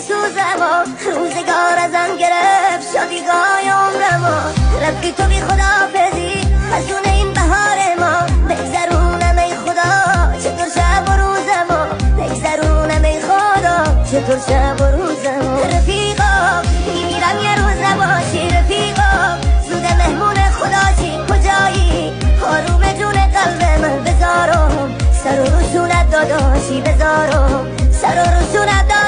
سوزم و روزگار ازم گرفت شادیگاه عمرم رفتی تو بی خداحافظی حسون این بهار ما بگذرونم ای خدا چطور شب و روزم بگذرونم ای خدا چطور شب و روزم رفیقا میمیرم یه روز نباشی رفیقا زود مهمون خدا چی کجایی آروم جون قلب من بذارم سر و رسونت داداشی بذارم سر و رسونت